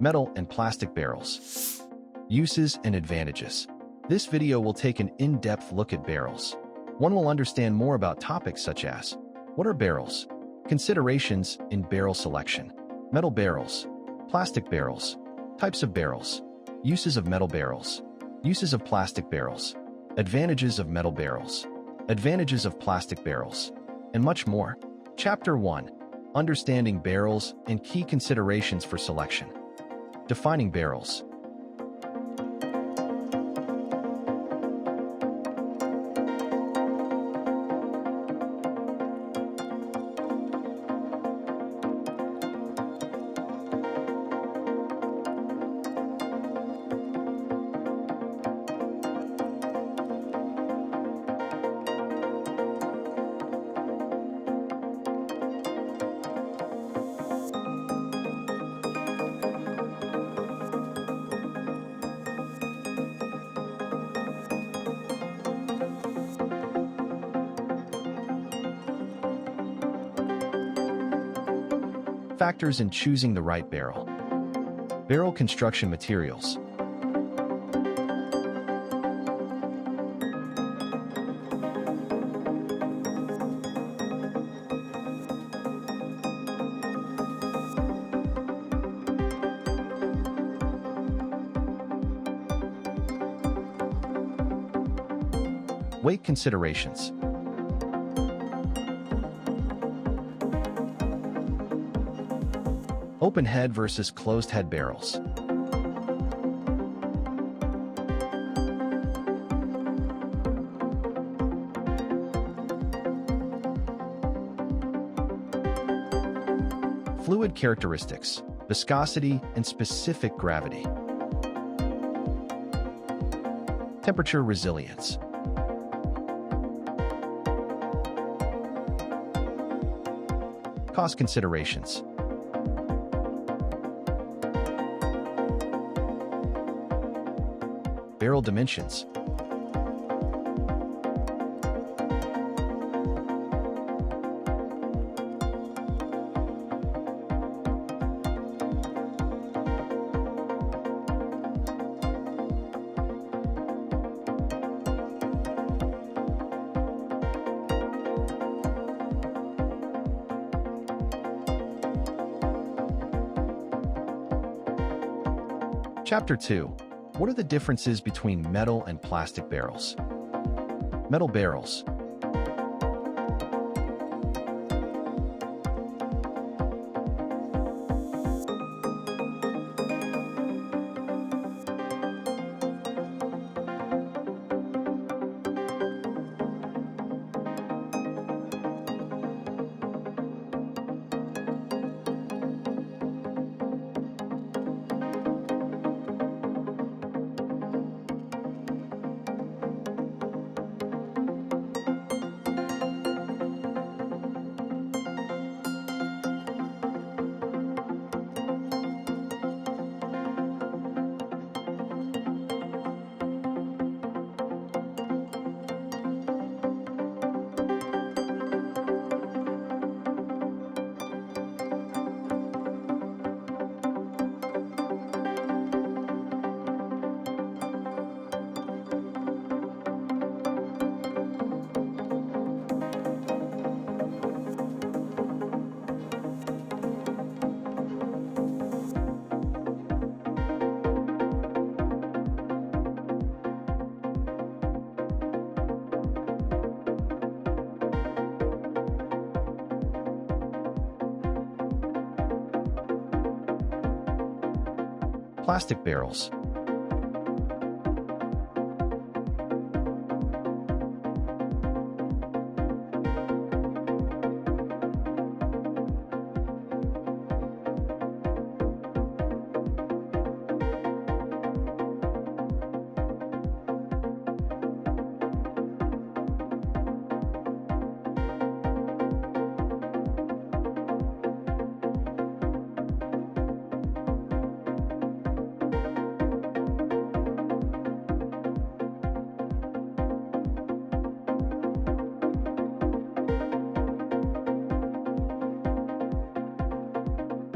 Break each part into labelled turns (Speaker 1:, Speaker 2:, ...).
Speaker 1: Metal and plastic barrels. Uses and advantages. This video will take an in-depth look at barrels. One will understand more about topics such as what are barrels? Considerations in barrel selection. Metal barrels. Plastic barrels. Types of barrels. Uses of metal barrels. Uses of plastic barrels. Advantages of metal barrels. Advantages of plastic barrels. And much more. Chapter 1. Understanding barrels and key considerations for selection. Defining barrels. Factors in choosing the right barrel. Barrel construction materials. Weight considerations. Open head versus closed head barrels. Fluid characteristics, viscosity, and specific gravity. Temperature resilience. Cost considerations. Barrel dimensions. Chapter 2. What are the differences between metal and plastic barrels? Metal barrels. Plastic barrels.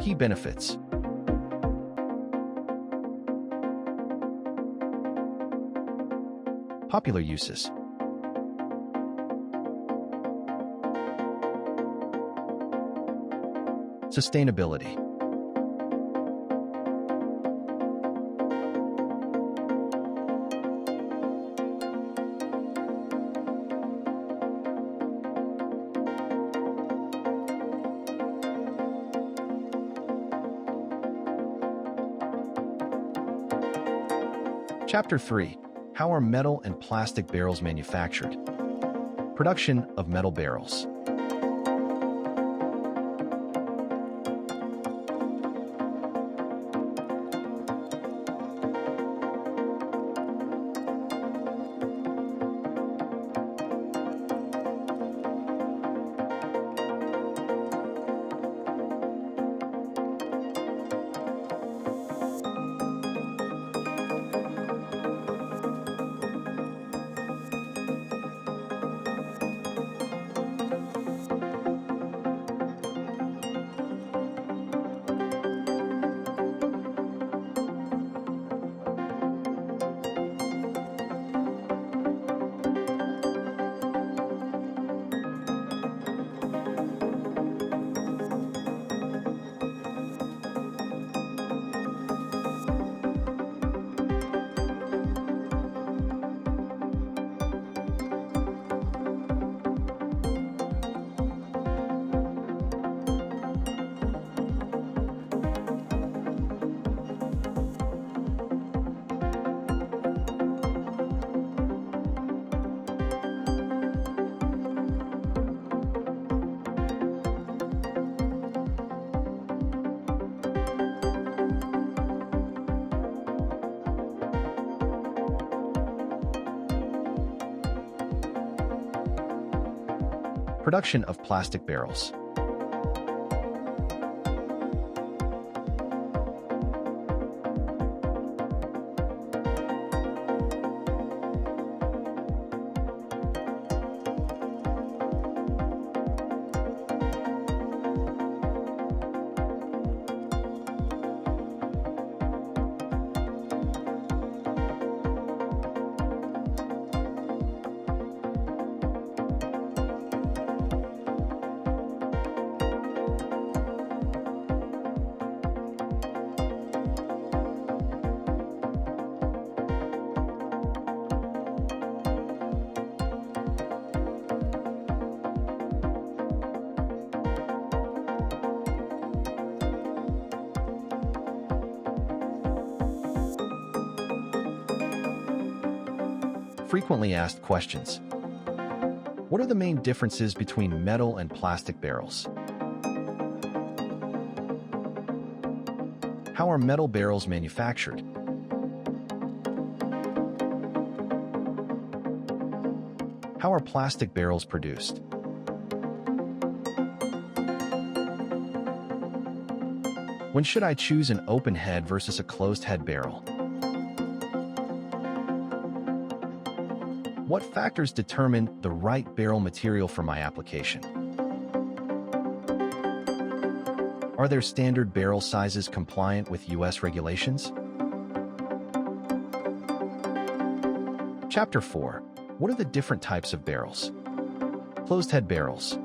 Speaker 1: Key benefits. Popular uses. Sustainability. Chapter 3. How are metal and plastic barrels manufactured? Production of metal barrels. Production of plastic barrels. Frequently asked questions. What are the main differences between metal and plastic barrels? How are metal barrels manufactured? How are plastic barrels produced? When should I choose an open head versus a closed head barrel? What factors determine the right barrel material for my application? Are there standard barrel sizes compliant with US regulations? Chapter 4. What are the different types of barrels? Closed head barrels.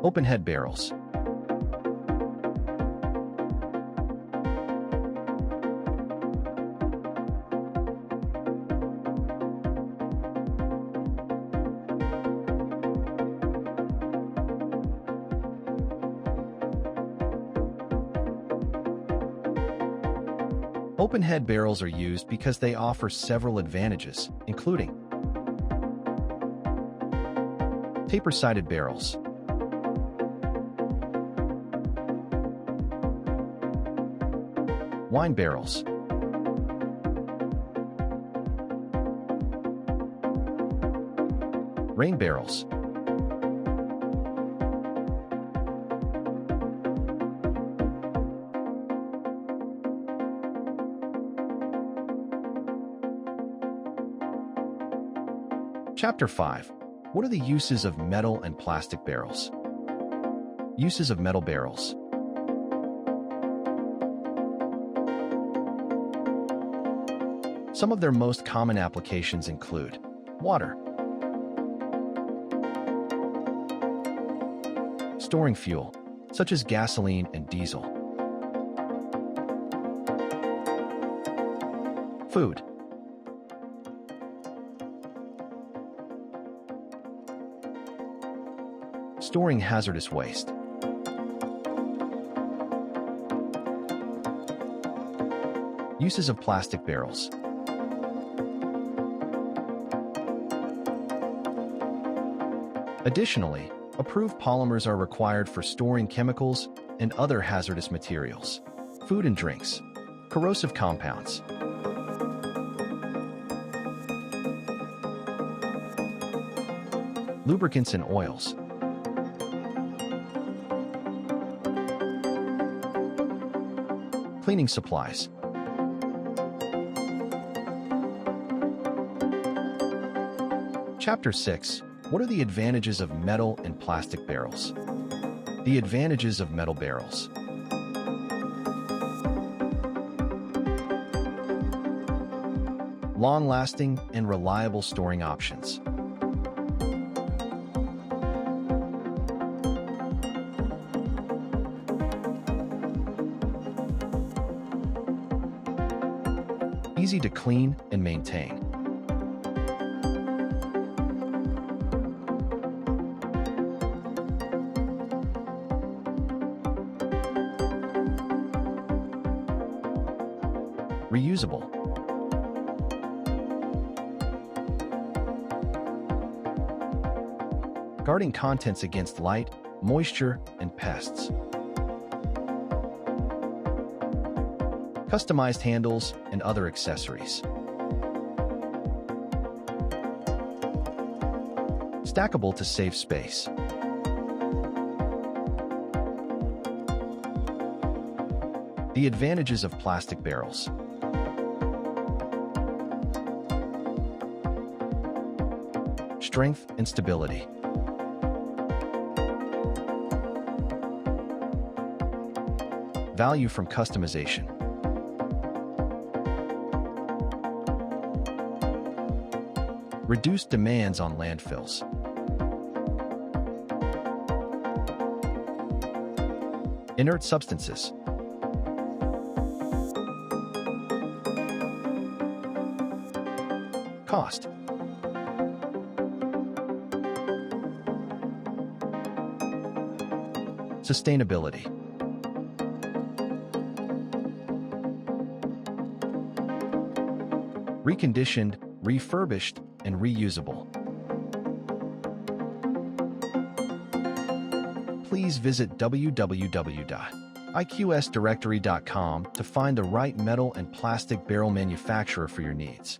Speaker 1: Open head barrels. Open head barrels are used because they offer several advantages, including taper-sided barrels, wine barrels, rain barrels, Chapter 5. What are the uses of metal and plastic barrels? Uses of metal barrels. Some of their most common applications include water, storing fuel, such as gasoline and diesel, food, storing hazardous waste, uses of plastic barrels. Additionally, approved polymers are required for storing chemicals and other hazardous materials. Food and drinks, corrosive compounds, lubricants and oils, cleaning supplies. Chapter 6. What are the advantages of metal and plastic barrels? The advantages of metal barrels. Long-lasting and reliable storing options. Easy to clean and maintain. Reusable. Guarding contents against light, moisture, and pests. Customized handles and other accessories. Stackable to save space. The advantages of plastic barrels. Strength and stability. Value from customization. Reduced demands on landfills. Inert substances. Cost. Sustainability. Reconditioned, refurbished, and reusable. Please visit www.iqsdirectory.com to find the right metal and plastic barrel manufacturer for your needs.